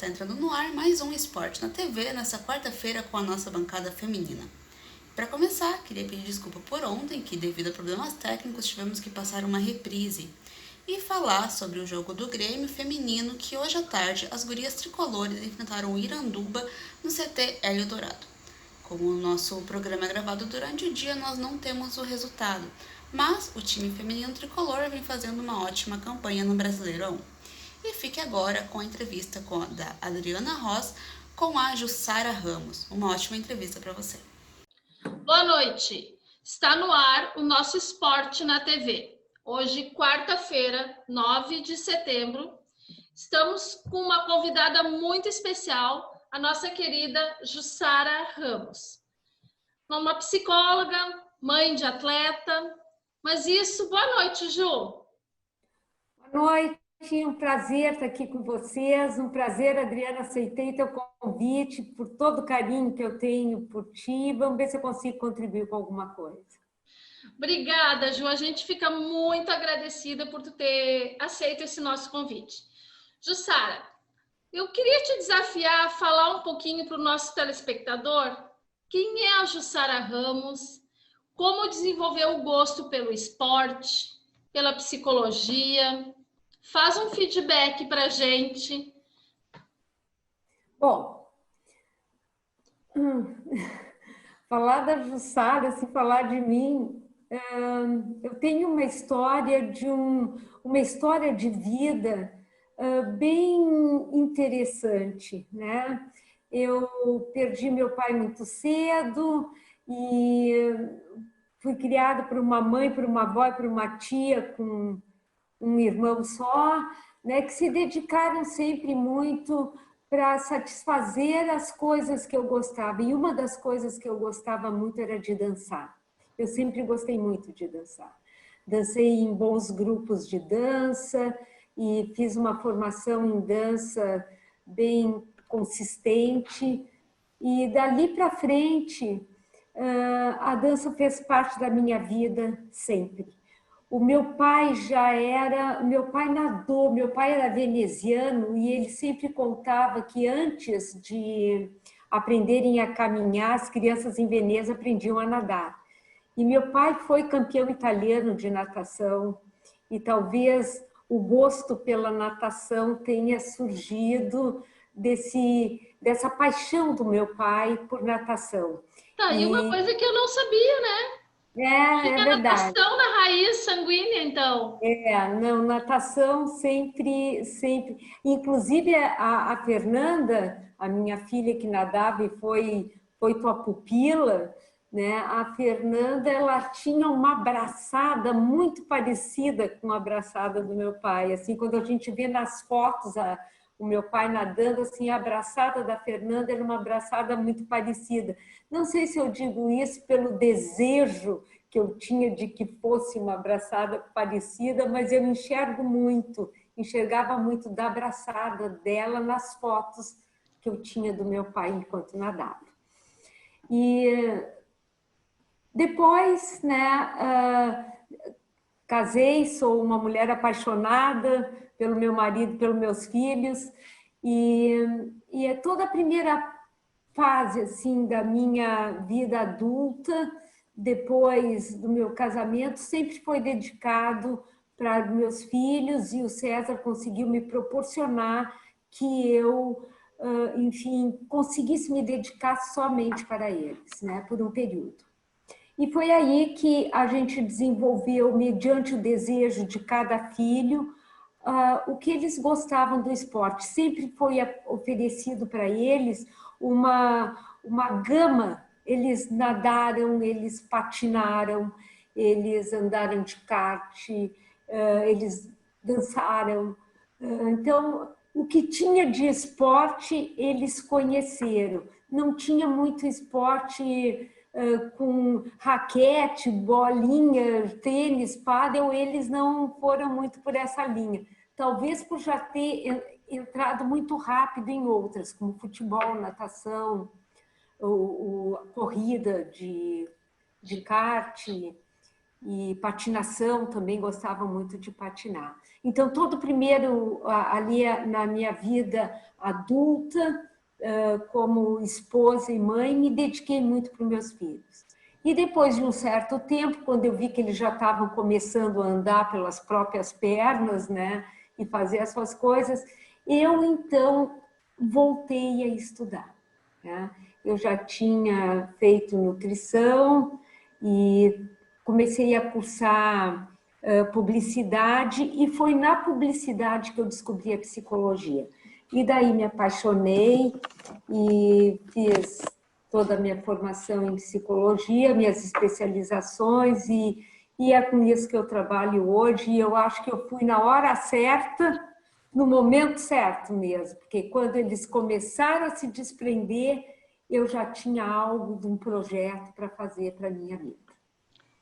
Está entrando no ar mais um Esporte na TV nessa quarta-feira com a nossa bancada feminina. Para começar, queria pedir desculpa por ontem, que devido a problemas técnicos tivemos que passar uma reprise e falar sobre o jogo do Grêmio feminino que hoje à tarde as gurias tricolores enfrentaram o Iranduba no CT Hélio Dourado. Como o nosso programa é gravado durante o dia, nós não temos o resultado, mas o time feminino tricolor vem fazendo uma ótima campanha no Brasileirão. E fique agora com a entrevista da Adriana Ross com a Jussara Ramos. Uma ótima entrevista para você. Boa noite. Está no ar o nosso Esporte na TV. Hoje, quarta-feira, 9 de setembro, estamos com uma convidada muito especial, a nossa querida Jussara Ramos. Uma psicóloga, mãe de atleta, mas isso... Boa noite, Ju. Boa noite. Um prazer estar aqui com vocês, um prazer, Adriana, aceitei teu convite, por todo o carinho que eu tenho por ti, vamos ver se eu consigo contribuir com alguma coisa. Obrigada, Ju, a gente fica muito agradecida por tu ter aceito esse nosso convite. Jussara, eu queria te desafiar a falar um pouquinho para o nosso telespectador quem é a Jussara Ramos, como desenvolveu o gosto pelo esporte, pela psicologia. Faz um feedback para a gente. Bom, falar da Jussara, se falar de mim, eu tenho uma história de vida bem interessante, né? Eu perdi meu pai muito cedo e fui criada por uma mãe, por uma avó e por uma tia com um irmão só, né, que se dedicaram sempre muito para satisfazer as coisas que eu gostava. E uma das coisas que eu gostava muito era de dançar. Eu sempre gostei muito de dançar. Dancei em bons grupos de dança e fiz uma formação em dança bem consistente. E dali para frente, a dança fez parte da minha vida sempre. O meu pai nadou, meu pai era veneziano e ele sempre contava que antes de aprenderem a caminhar, as crianças em Veneza aprendiam a nadar. E meu pai foi campeão italiano de natação e talvez o gosto pela natação tenha surgido dessa paixão do meu pai por natação. Tá, e uma coisa que eu não sabia, né? É verdade. Natação na raiz sanguínea, então. Não, natação sempre. Inclusive a Fernanda, a minha filha que nadava e foi tua pupila, né? A Fernanda, ela tinha uma abraçada muito parecida com a abraçada do meu pai. Assim, quando a gente vê nas fotos o meu pai nadando, assim, a abraçada da Fernanda era uma abraçada muito parecida. Não sei se eu digo isso pelo desejo que eu tinha de que fosse uma abraçada parecida, mas eu enxergava muito da abraçada dela nas fotos que eu tinha do meu pai enquanto nadava. E depois, né, casei, sou uma mulher apaixonada pelo meu marido, pelos meus filhos, e é toda a primeira fase assim da minha vida adulta, depois do meu casamento, sempre foi dedicado para meus filhos, e o César conseguiu me proporcionar que eu, enfim, conseguisse me dedicar somente para eles, né, por um período. E foi aí que a gente desenvolveu, mediante o desejo de cada filho, o que eles gostavam do esporte. Sempre foi oferecido para eles uma gama. Eles nadaram, eles patinaram, eles andaram de kart, eles dançaram. Então, o que tinha de esporte, eles conheceram. Não tinha muito esporte com raquete, bolinha, tênis, pádel, eles não foram muito por essa linha. Talvez por já ter entrado muito rápido em outras, como futebol, natação, corrida de kart. e patinação, também gostava muito de patinar. Então, todo primeiro, ali na minha vida adulta, como esposa e mãe, me dediquei muito para os meus filhos. E depois de um certo tempo, quando eu vi que eles já estavam começando a andar pelas próprias pernas, né, e fazer as suas coisas, eu então voltei a estudar, né? Eu já tinha feito nutrição e comecei a cursar publicidade, e foi na publicidade que eu descobri a psicologia. E daí me apaixonei e fiz toda a minha formação em psicologia, minhas especializações, e é com isso que eu trabalho hoje. E eu acho que eu fui na hora certa, no momento certo mesmo, porque quando eles começaram a se desprender, eu já tinha algo de um projeto para fazer para a minha vida.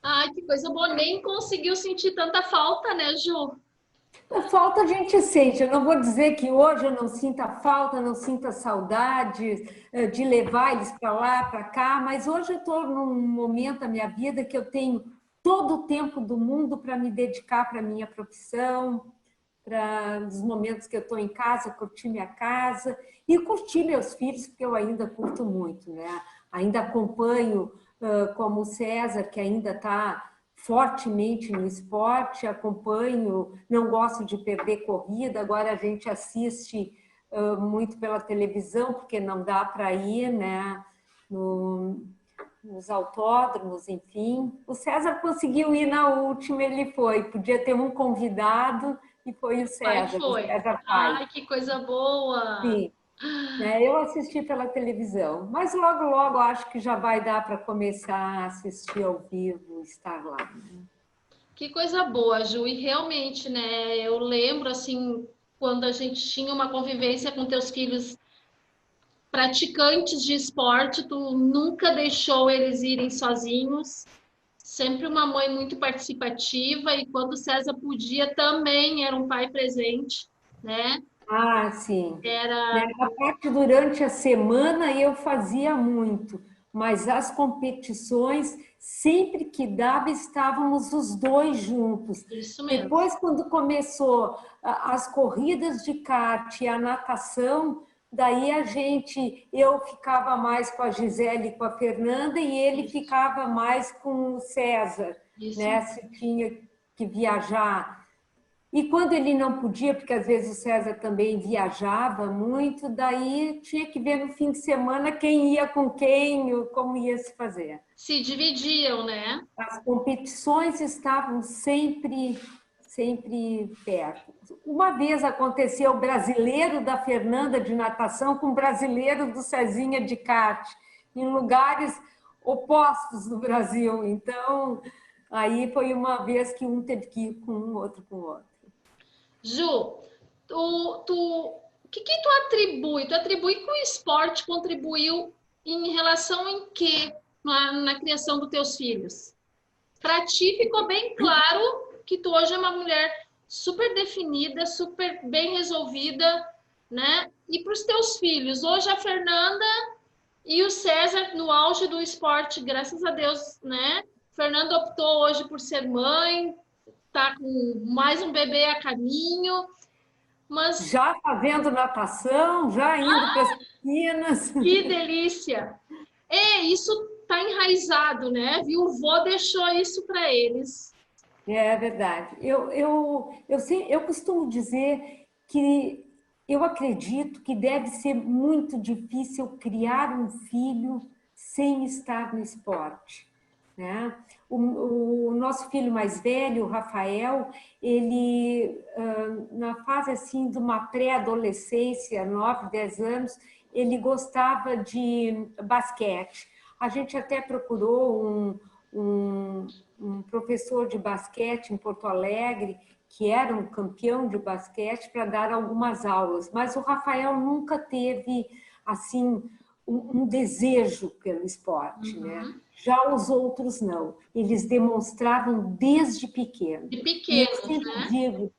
Ai, que coisa boa. Nem conseguiu sentir tanta falta, né, Ju? A falta a gente sente. Eu não vou dizer que hoje eu não sinta falta, não sinta saudade de levar eles para lá, para cá, mas hoje eu estou num momento da minha vida que eu tenho todo o tempo do mundo para me dedicar para a minha profissão, para os momentos que eu estou em casa, curtir minha casa e curtir meus filhos, porque eu ainda curto muito, né? Ainda acompanho, como o César, que ainda está fortemente no esporte, acompanho, não gosto de perder corrida, agora a gente assiste muito pela televisão, porque não dá para ir, né? Nos autódromos, enfim. O César conseguiu ir na última, ele foi. Podia ter um convidado e foi o César. Pai foi. O César pai. Ai, que coisa boa! Sim. Né, eu assisti pela televisão, mas logo, logo acho que já vai dar para começar a assistir ao vivo, estar lá. Né? Que coisa boa, Ju. E realmente, né? Eu lembro, assim, quando a gente tinha uma convivência com teus filhos praticantes de esporte, tu nunca deixou eles irem sozinhos. Sempre uma mãe muito participativa, e quando o César podia, também era um pai presente, né? Ah, sim. Né, Era a parte durante a semana eu fazia muito, mas as competições, sempre que dava, estávamos os dois juntos. isso mesmo. Depois, quando começou as corridas de kart e a natação, daí eu ficava mais com a Gisele e com a Fernanda, e ele ficava mais com o César, Isso né? mesmo. Se tinha que viajar. E quando ele não podia, porque às vezes o César também viajava muito, daí tinha que ver no fim de semana quem ia com quem, como ia se fazer. Se dividiam, né? As competições estavam sempre, sempre perto. Uma vez aconteceu o brasileiro da Fernanda de natação com o brasileiro do Cezinha de kart, em lugares opostos do Brasil. Então, aí foi uma vez que um teve que ir com um, outro com o outro. Ju, o que tu atribui? Tu atribui que o esporte contribuiu em relação em quê na criação dos teus filhos? Para ti ficou bem claro que tu hoje é uma mulher super definida, super bem resolvida, né? E para os teus filhos, hoje a Fernanda e o César no auge do esporte, graças a Deus, né? Fernanda optou hoje por ser mãe, tá com mais um bebê a caminho, mas Já fazendo natação, já indo para as piscinas. que delícia! Isso tá enraizado, né? Viu? O vô deixou isso para eles. É verdade. Eu costumo dizer que eu acredito que deve ser muito difícil criar um filho sem estar no esporte. Né? O nosso filho mais velho, o Rafael, ele, na fase assim de uma pré-adolescência, 9, 10 anos, ele gostava de basquete. A gente até procurou um professor de basquete em Porto Alegre, que era um campeão de basquete, para dar algumas aulas, mas o Rafael nunca teve assim um desejo pelo esporte, né? Já os outros não. Eles demonstravam desde pequeno. De E eu pequenos, sempre né? digo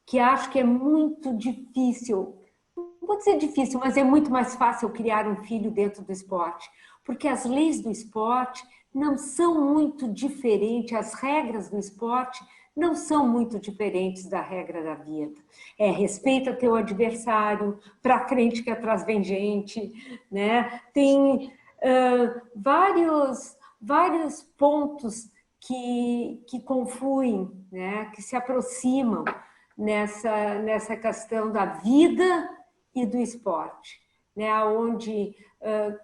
que acho que é muito difícil, não vou dizer difícil, mas é muito mais fácil criar um filho dentro do esporte, porque as leis do esporte não são muito diferentes, as regras do esporte não são muito diferentes da regra da vida. Respeita teu adversário, para frente que atrás vem gente, né? Tem vários pontos que confluem, né? Que se aproximam nessa questão da vida e do esporte, né? Onde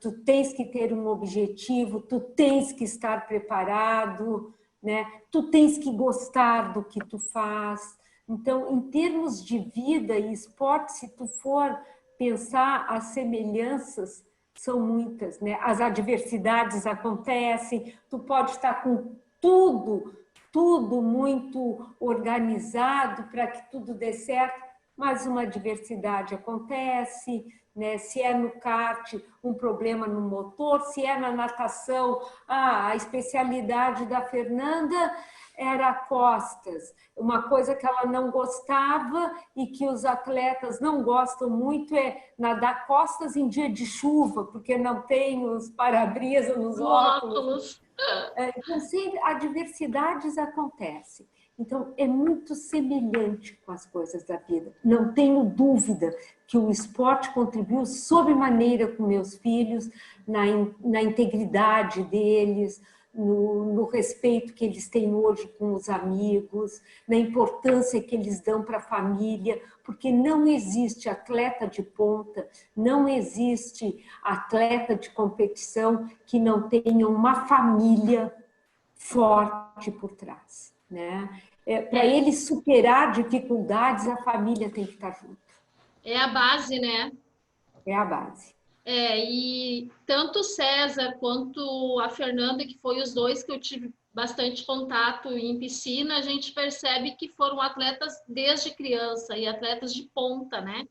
tu tens que ter um objetivo, tu tens que estar preparado, né? Tu tens que gostar do que tu faz. Então, em termos de vida e esporte, se tu for pensar, as semelhanças são muitas, né? As adversidades acontecem, tu pode estar com tudo muito organizado para que tudo dê certo, mas uma adversidade acontece, né? Se é no kart, um problema no motor, se é na natação, a especialidade da Fernanda era costas, uma coisa que ela não gostava e que os atletas não gostam muito é nadar costas em dia de chuva, porque não tem os para-brisa nos óculos. Então, sempre adversidades acontecem. Então, é muito semelhante com as coisas da vida. Não tenho dúvida que o esporte contribuiu sobremaneira com meus filhos, na integridade deles, no respeito que eles têm hoje com os amigos, na importância que eles dão para a família, porque não existe atleta de ponta, não existe atleta de competição que não tenha uma família forte por trás, né? Para ele superar dificuldades, a família tem que estar junto. É a base, né? É a base. E tanto o César quanto a Fernanda, que foi os dois que eu tive bastante contato em piscina, a gente percebe que foram atletas desde criança e atletas de ponta, né?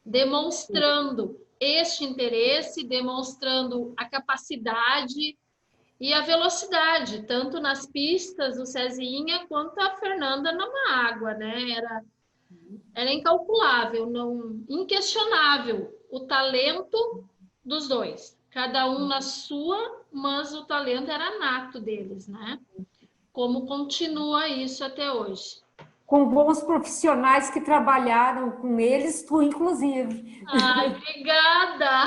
Demonstrando este interesse, demonstrando a capacidade e a velocidade, tanto nas pistas, o Cezinha, quanto a Fernanda numa água, né? Era incalculável, não, inquestionável o talento dos dois. Cada um na sua, mas o talento era nato deles, né? Como continua isso até hoje. Com bons profissionais que trabalharam com eles, tu inclusive. Ai, obrigada!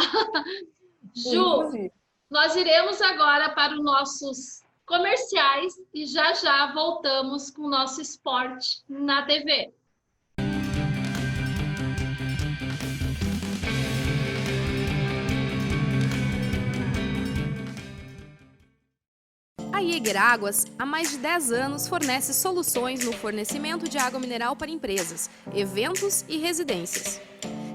Ju, nós iremos agora para os nossos comerciais e já voltamos com o nosso esporte na TV. A Jäger Águas, há mais de 10 anos, fornece soluções no fornecimento de água mineral para empresas, eventos e residências.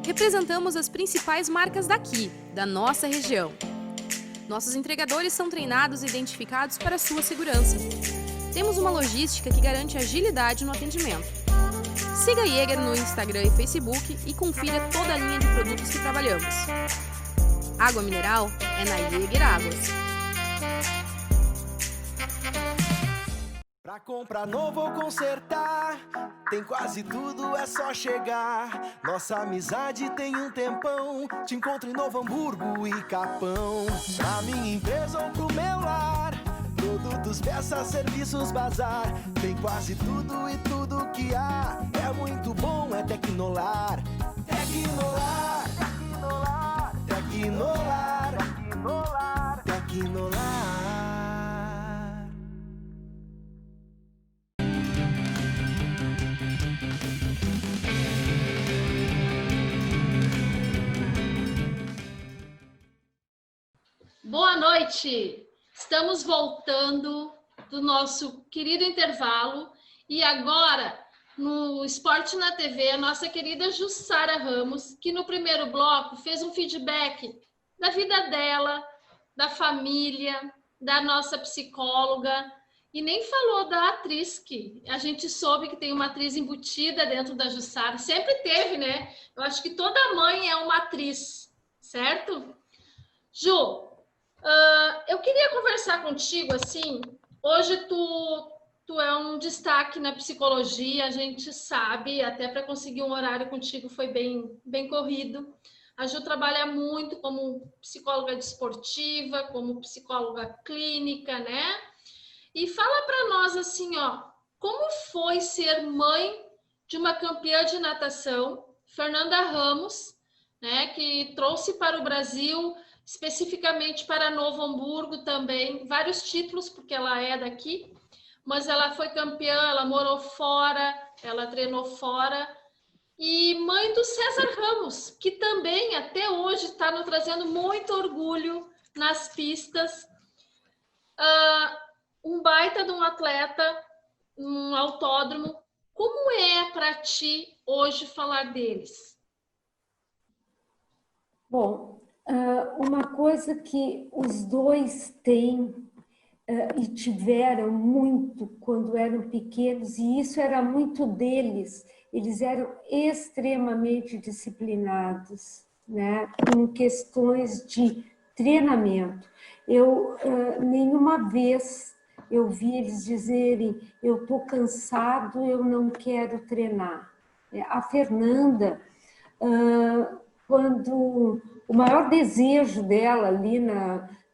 Representamos as principais marcas daqui, da nossa região. Nossos entregadores são treinados e identificados para a sua segurança. Temos uma logística que garante agilidade no atendimento. Siga a Jäger no Instagram e Facebook e confira toda a linha de produtos que trabalhamos. Água mineral é na Jäger Águas. Pra comprar novo ou consertar, tem quase tudo, é só chegar. Nossa amizade tem um tempão, te encontro em Novo Hamburgo e Capão. Pra minha empresa ou pro meu lar, produtos, peças, serviços, bazar. Tem quase tudo e tudo que há, é muito bom, é Tecnolar. Tecnolar, Tecnolar, Tecnolar, Tecnolar, Tecnolar. Boa noite! Estamos voltando do nosso querido intervalo e agora, no Esporte na TV, a nossa querida Jussara Ramos, que no primeiro bloco fez um feedback da vida dela, da família, da nossa psicóloga e nem falou da atriz, que a gente soube que tem uma atriz embutida dentro da Jussara, sempre teve, né? Eu acho que toda mãe é uma atriz, certo? Ju, eu queria conversar contigo, assim, hoje tu é um destaque na psicologia, a gente sabe, até para conseguir um horário contigo foi bem corrido, A Ju trabalha muito como psicóloga desportiva, como psicóloga clínica, né? E fala para nós assim, ó, como foi ser mãe de uma campeã de natação, Fernanda Ramos, né, que trouxe para o Brasil, especificamente para Novo Hamburgo também, vários títulos, porque ela é daqui, mas ela foi campeã, ela morou fora, ela treinou fora. E mãe do César Ramos, que também até hoje está nos trazendo muito orgulho nas pistas. Um baita de um atleta, um autódromo. Como é para ti hoje falar deles? Bom, uma coisa que os dois têm e tiveram muito quando eram pequenos, e isso era muito deles, eles eram extremamente disciplinados, né, com questões de treinamento. Eu nenhuma vez eu vi eles dizerem, eu estou cansado, eu não quero treinar. A Fernanda, quando o maior desejo dela ali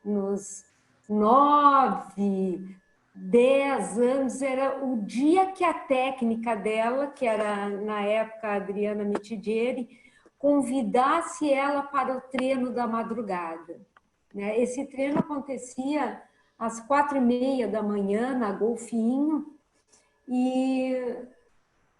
nos 9, 10 anos era o dia que a técnica dela, que era na época a Adriana Mitidieri, convidasse ela para o treino da madrugada. Esse treino acontecia às 4h30 da manhã na Golfinho, e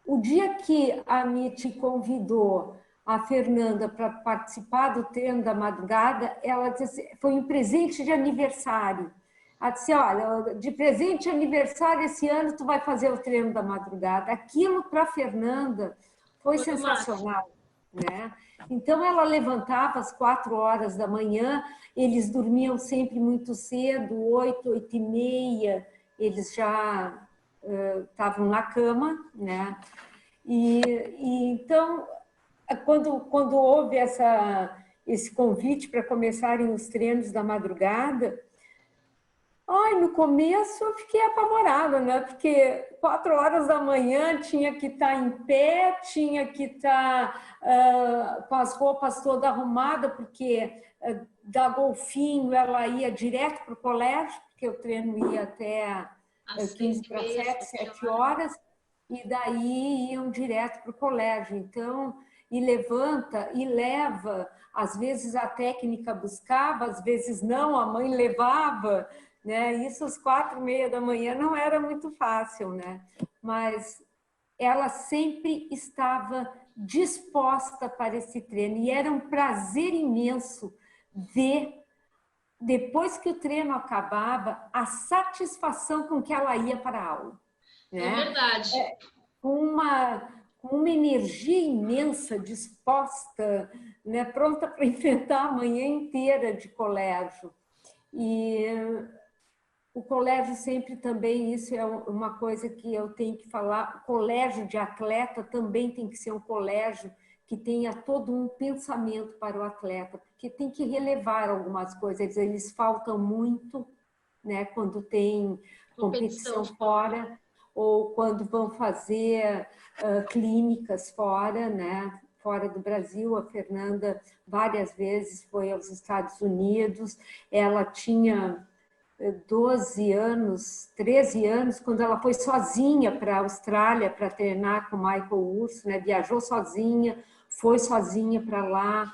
o dia que a Miti convidou a Fernanda para participar do treino da madrugada, ela disse, foi um presente de aniversário. Ela disse, olha, de presente de aniversário esse ano tu vai fazer o treino da madrugada. Aquilo para a Fernanda foi sensacional, né? Então ela levantava às 4h da manhã, eles dormiam sempre muito cedo, 8, 8h30, eles já estavam na cama, né? E então, quando houve esse convite para começarem os treinos da madrugada, no começo eu fiquei apavorada, né? Porque 4h da manhã tinha que estar em pé, tinha que estar com as roupas todas arrumadas, porque da Golfinho ela ia direto para o colégio, porque o treino ia até 15 para 7, 7 horas, e daí iam direto para o colégio. Então, e levanta e leva, às vezes a técnica buscava, às vezes não, a mãe levava, né? Isso às 4h30 da manhã não era muito fácil, né? Mas ela sempre estava disposta para esse treino, e era um prazer imenso ver, depois que o treino acabava, a satisfação com que ela ia para a aula. Né? É verdade. Com uma energia imensa, disposta, né? Pronta para enfrentar a manhã inteira de colégio. E o colégio sempre também, isso é uma coisa que eu tenho que falar, o colégio de atleta também tem que ser um colégio que tenha todo um pensamento para o atleta, porque tem que relevar algumas coisas, eles faltam muito, né, quando tem competição fora, ou quando vão fazer clínicas fora, né, fora do Brasil. A Fernanda várias vezes foi aos Estados Unidos, ela tinha 12 anos, 13 anos, quando ela foi sozinha para a Austrália para treinar com o Michael Urso, né? Viajou sozinha, foi sozinha para lá.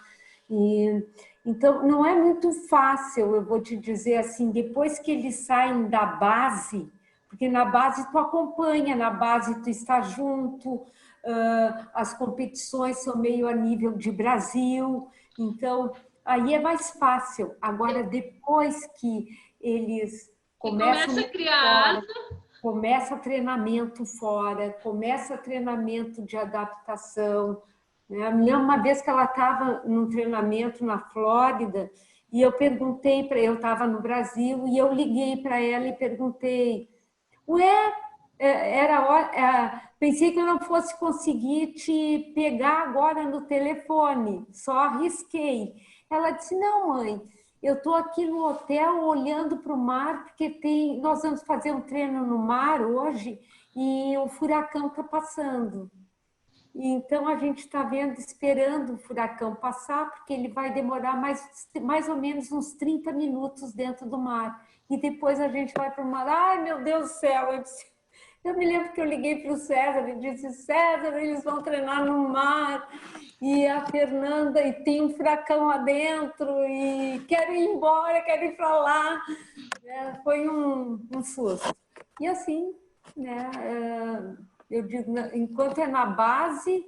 E, então, não é muito fácil, eu vou te dizer assim, depois que eles saem da base, porque na base tu acompanha, na base tu está junto, as competições são meio a nível de Brasil, então aí é mais fácil. Agora, depois que eles começam a criar, começa treinamento fora, começa treinamento de adaptação. Né? Me lembro uma vez que ela estava num treinamento na Flórida e eu perguntei para eu estava no Brasil e eu liguei para ela e perguntei, pensei que eu não fosse conseguir te pegar agora no telefone, só arrisquei. Ela disse, não, mãe, eu estou aqui no hotel olhando para o mar, porque nós vamos fazer um treino no mar hoje e o furacão está passando. Então, a gente está vendo, esperando o furacão passar, porque ele vai demorar mais ou menos uns 30 minutos dentro do mar. E depois a gente vai para o mar. Ai, meu Deus do céu! Eu me lembro que eu liguei para o César e disse, César, eles vão treinar no mar. E a Fernanda, e tem um furacão lá dentro, e quero ir embora, quero ir para lá. Foi um susto. E assim, né? Eu digo, enquanto é na base,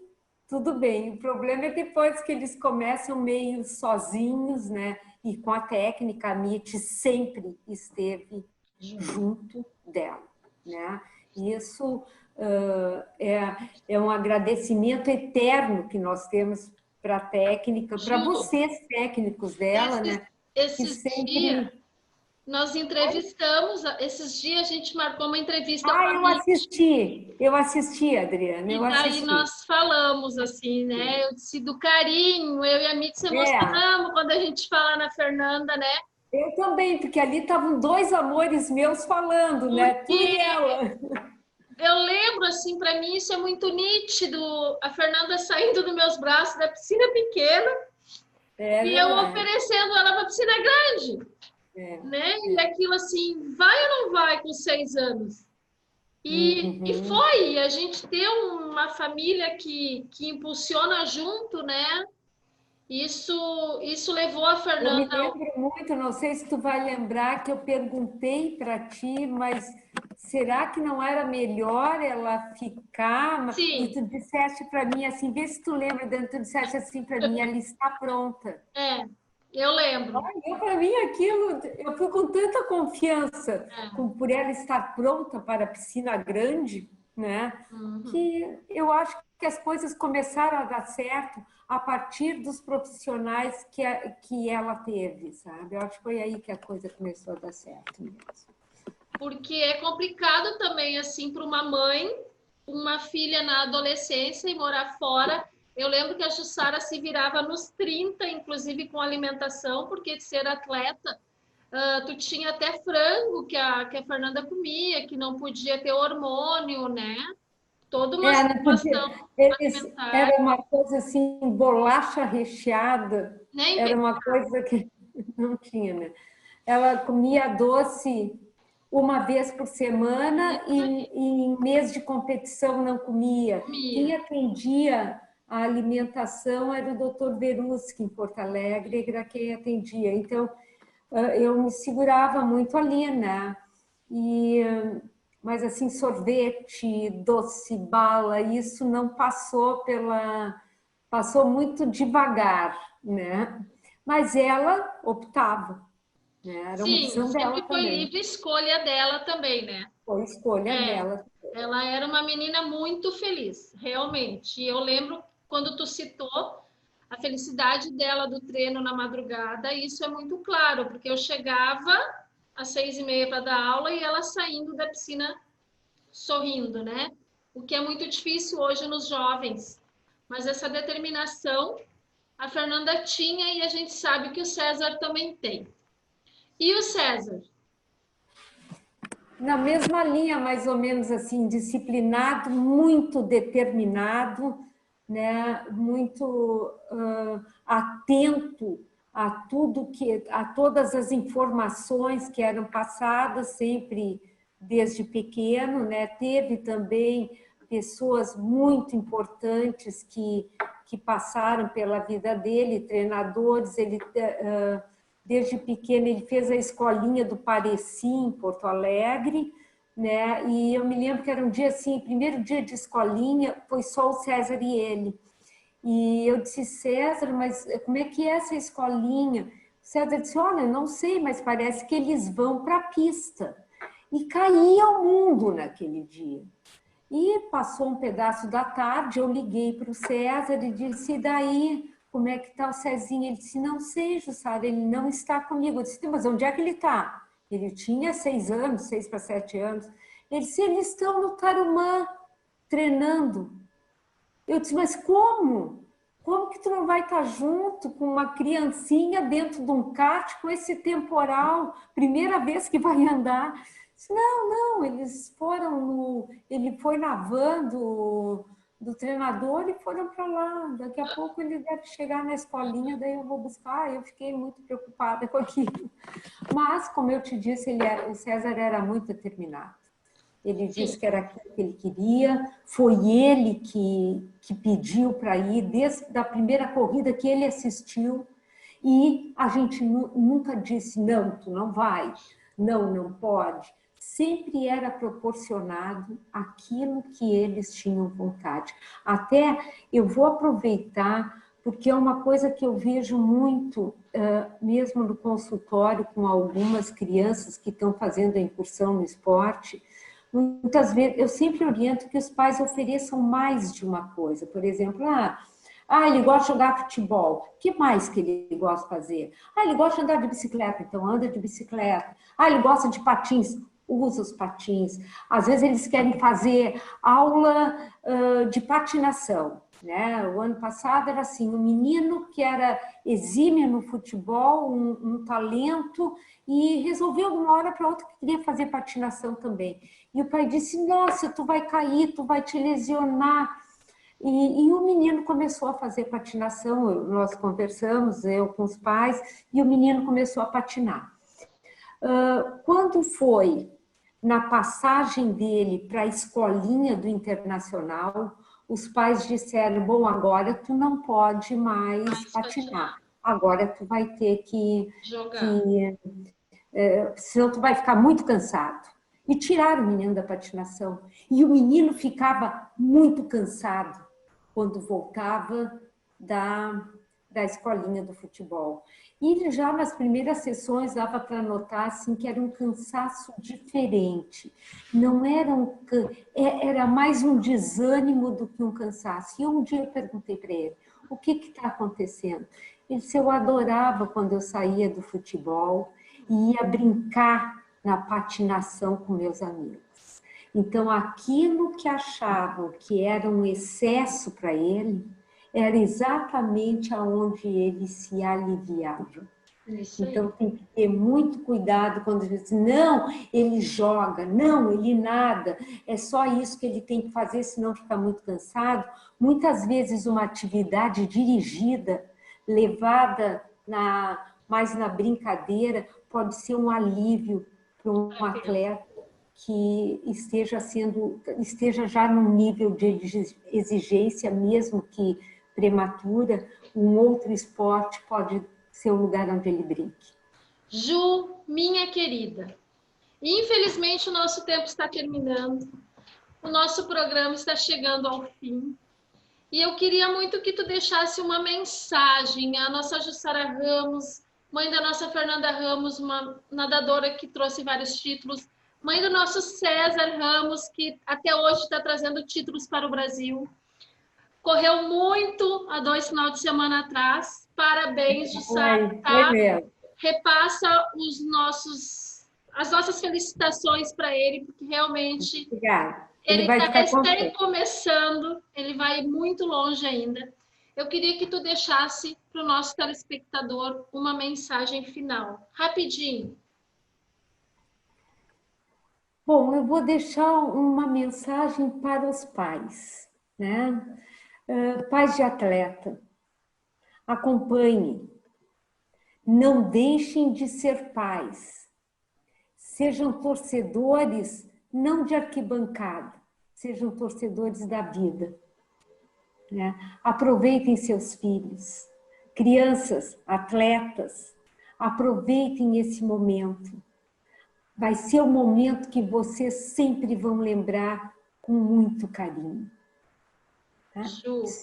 tudo bem. O problema é depois que eles começam meio sozinhos, né? E com a técnica, a MIT sempre esteve junto dela, né? Isso é um agradecimento eterno que nós temos para a técnica, para vocês técnicos dela, né? Esses dias, nós entrevistamos, esses dias a gente marcou uma entrevista com a eu assisti, Adriana, eu assisti. E daí nós falamos assim, né? Eu disse do carinho, eu e a Mitzi emocionamos quando a gente fala na Fernanda, né? Eu também, porque ali estavam dois amores meus falando, né? Tu e ela. Eu lembro, assim, para mim isso é muito nítido, a Fernanda saindo dos meus braços da piscina pequena e eu oferecendo ela para piscina grande. Né? E aquilo assim, vai ou não vai com 6 anos? E foi, a gente ter uma família que impulsiona junto, né? Isso levou a Fernanda... Eu me lembro muito, não sei se tu vai lembrar que eu perguntei para ti, mas será que não era melhor ela ficar? Sim. E tu disseste para mim assim, vê se tu lembra, tu disseste assim para mim, ela está pronta. Eu lembro. Para mim aquilo, eu fui com tanta confiança por ela estar pronta para a piscina grande, né? Que eu acho que as coisas começaram a dar certo a partir dos profissionais que ela teve, sabe? Eu acho que foi aí que a coisa começou a dar certo mesmo. Porque é complicado também, assim, para uma mãe, uma filha na adolescência e morar fora. Eu lembro que a Jussara se virava nos 30, inclusive com alimentação, porque de ser atleta, tu tinha até frango que a Fernanda comia, que não podia ter hormônio, né? Toda uma situação alimentar. Era uma coisa assim, bolacha recheada, era uma coisa que não tinha, né? Ela comia doce uma vez por semana e em mês de competição não comia. Quem atendia a alimentação era o Dr. Veruski, em Porto Alegre, era quem atendia. Então, eu me segurava muito ali, né? Mas, assim, sorvete, doce, bala, isso não passou Passou muito devagar, né? Mas ela optava, né? Era uma opção dela sempre foi também. livre escolha dela também, né? Foi escolha dela. Ela era uma menina muito feliz, realmente. E eu lembro, quando tu citou a felicidade dela do treino na madrugada, isso é muito claro, porque eu chegava às 6h30 para dar aula e ela saindo da piscina sorrindo, né? O que é muito difícil hoje nos jovens. Mas essa determinação a Fernanda tinha e a gente sabe que o César também tem. E o César? Na mesma linha, mais ou menos assim, disciplinado, muito determinado, né? Muito atento a todas as informações que eram passadas sempre desde pequeno, né? Teve também pessoas muito importantes que passaram pela vida dele, treinadores. Ele desde pequeno ele fez a escolinha do Pareci em Porto Alegre, né? E eu me lembro que era um dia assim, primeiro dia de escolinha, foi só o César e ele. E eu disse, César, mas como é que é essa escolinha? O César disse, olha, não sei, mas parece que eles vão para a pista. E caía o mundo naquele dia. E passou um pedaço da tarde, eu liguei para o César e disse, e daí, como é que está o Cezinho? Ele disse, não sei, Jussara, ele não está comigo. Eu disse, mas onde é que ele está? Ele tinha 6 anos, 6 para 7 anos. Ele disse, eles estão no Tarumã, treinando. Eu disse, mas como? Como que tu não vai estar junto com uma criancinha dentro de um kart com esse temporal? Primeira vez que vai andar. Eu disse, não, eles foram ele foi na van do treinador e foram para lá. Daqui a pouco ele deve chegar na escolinha, daí eu vou buscar. Eu fiquei muito preocupada com aquilo. Mas, como eu te disse, o César era muito determinado. Ele disse que era aquilo que ele queria, foi ele que pediu para ir, desde a primeira corrida que ele assistiu, e a gente nunca disse, não, tu não vai, não pode. Sempre era proporcionado aquilo que eles tinham vontade. Até eu vou aproveitar, porque é uma coisa que eu vejo muito, mesmo no consultório, com algumas crianças que estão fazendo a incursão no esporte. Muitas vezes, eu sempre oriento que os pais ofereçam mais de uma coisa. Por exemplo, ele gosta de jogar futebol. O que mais que ele gosta de fazer? Ele gosta de andar de bicicleta, então anda de bicicleta. Ele gosta de patins, usa os patins. Às vezes eles querem fazer aula de patinação, né? O ano passado era assim, um menino que era exímio no futebol, um talento, e resolveu de uma hora para outra que queria fazer patinação também. E o pai disse, nossa, tu vai cair, tu vai te lesionar. E o menino começou a fazer patinação, nós conversamos, eu com os pais, e o menino começou a patinar. Quando foi na passagem dele para a escolinha do Internacional, os pais disseram, bom, agora tu não pode mais patinar, agora tu vai ter que jogar, senão tu vai ficar muito cansado. E tiraram o menino da patinação. E o menino ficava muito cansado quando voltava da escolinha do futebol. E já nas primeiras sessões dava para notar assim, que era um cansaço diferente. Não era mais um desânimo do que um cansaço. E um dia eu perguntei para ele, o que está acontecendo? Ele disse, eu adorava quando eu saía do futebol e ia brincar na patinação com meus amigos. Então, aquilo que achavam que era um excesso para ele, era exatamente aonde ele se aliviava. Então, tem que ter muito cuidado quando diz, não, ele joga, não, ele nada, é só isso que ele tem que fazer, senão fica muito cansado. Muitas vezes, uma atividade dirigida, levada mais na brincadeira, pode ser um alívio para um atleta que esteja já num nível de exigência, mesmo que prematura, um outro esporte pode ser o lugar onde ele brinque. Ju, minha querida, infelizmente o nosso tempo está terminando, o nosso programa está chegando ao fim, e eu queria muito que tu deixasse uma mensagem à nossa Jussara Ramos, mãe da nossa Fernanda Ramos, uma nadadora que trouxe vários títulos, mãe do nosso César Ramos, que até hoje está trazendo títulos para o Brasil. Correu muito há 2 finais de semana atrás. Parabéns, Jussara. Tá? Repassa as nossas felicitações para ele, porque realmente ele está recém começando, ele vai muito longe ainda. Eu queria que tu deixasse para o nosso telespectador uma mensagem final, rapidinho. Bom, eu vou deixar uma mensagem para os pais, né? Pais de atleta, acompanhem, não deixem de ser pais, sejam torcedores, não de arquibancada, sejam torcedores da vida. Né? Aproveitem seus filhos, crianças, atletas, aproveitem esse momento. Vai ser o momento que vocês sempre vão lembrar com muito carinho. Tá?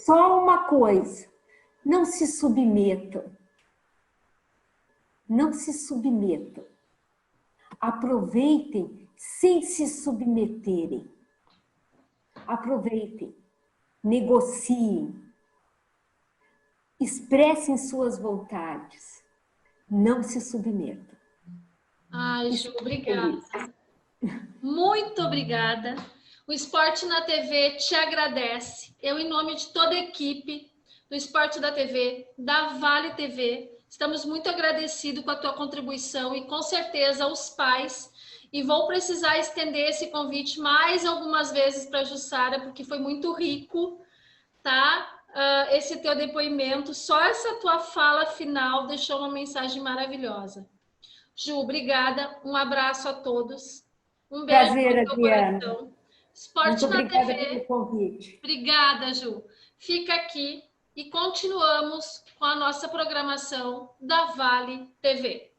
Só uma coisa, não se submetam. Não se submetam. Aproveitem sem se submeterem. Aproveitem. Negociem, expressem suas vontades, não se submetam. Ai, Ju, obrigada. Muito obrigada. O Esporte na TV te agradece. Eu, em nome de toda a equipe do Esporte da TV, da Vale TV, estamos muito agradecidos com a tua contribuição e com certeza os pais. E vou precisar estender esse convite mais algumas vezes para a Jussara, porque foi muito rico tá? Esse teu depoimento, só essa tua fala final deixou uma mensagem maravilhosa. Ju, obrigada, um abraço a todos, um beijo Prazer, no teu Adriana. coração. Esporte Muito na obrigada TV. pelo convite. Obrigada, Ju. Fica aqui e continuamos com a nossa programação da Vale TV.